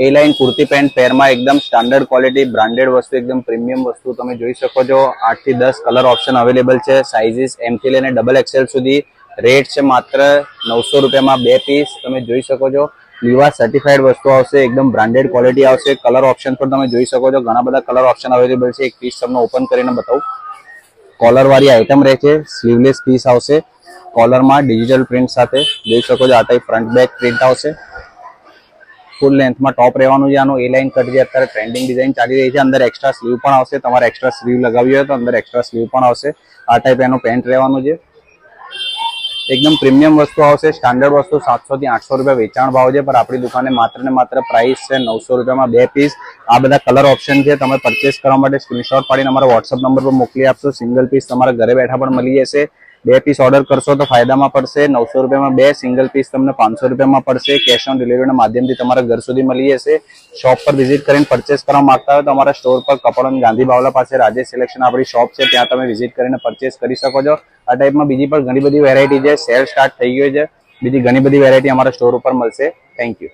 ए line kurti paint पेर में एकदम स्टैंडर्ड क्वॉलिटी ब्रांडेड वस्तु एकदम प्रीमियम वस्तु તમે જોઈ શકો છો 8 થી 10 કલર ઓપ્શન અવેલેબલ છે સાઇઝીસ એમ થી લઈને ડબલ એક્સેલ સુધી રેટ છે માત્ર 900 રૂપિયામાં બે પીસ તમે જોઈ શકો છો લીવા સર્ટિફાઈડ વસ્તુ આવશે एकदम ब्रांडेड क्वॉलिटी આવશે કલર ઓપ્શન પર તમે જોઈ શકો છો ઘણા બધા કલર ઓપ્શન અવેલેબલ છે એક પીસ તમને ઓપન કરીને બતાવું કોલર વાળી આઈટમ રહે છે સ્લીવલેસ પીસ આવશે કોલર માં ડિજિટલ પ્રિન્ટ સાથે જોઈ શકો છો આ ટાઈપ ફ્રન્ટ બેક પ્રિન્ટ આવશે फुल लेंथ में टॉप रहेवानुं छे आनो ए लाइन कट जे अत्यारे ट्रेंडिंग डिजाइन चाली रही है अंदर एक्स्ट्रा स्लीव पण आवशे तमारे एक्स्ट्रा स्लीव लगावी होय तो अंदर एक्स्ट्रा स्लीव पण आवशे आ टाइप एनो पेंट रहेवानुं छे एकदम प्रीमियम वस्तु आवशे स्टैंडर्ड वस्तु 700 થી 800 रुपया वेचाण भाव छे पर आपणी दुकाने मात्र ने मात्र प्राइस छे 900 रुपया में बे पीस आ बधा कलर ऑप्शन छे तमे परचेस करवा माटे स्क्रीनशॉट पाडीने अमारा WhatsApp नंबर पर मोकली आपशो सिंगल पीस तमारा घरे बैठा पण मळी जशे बे पीस ऑर्डर करशो तो फायदा में पड़शे 900 रुपया में बे सिंगल पीस तमने 500 रुपया में पड़शे कैश ऑन डिलीवरी माध्यम थी तमारा घर सुधी मळी जशे शॉप पर विजिट करीने परचेस करवा मांगता हो तो अमारा स्टोर पर कपड़न गांधी बावला पासे राजेश सिलेक्शन आपणी शॉप छे त्यां तमे विजिट करीने परचेस करी शको छो आ टाइप में बीजी पण घणी बधी वेरायटी छे सेल स्टार्ट थई गयो छे बीजी घणी बधी वेरायटी अमारा स्टोर पर मळशे थैंक यू।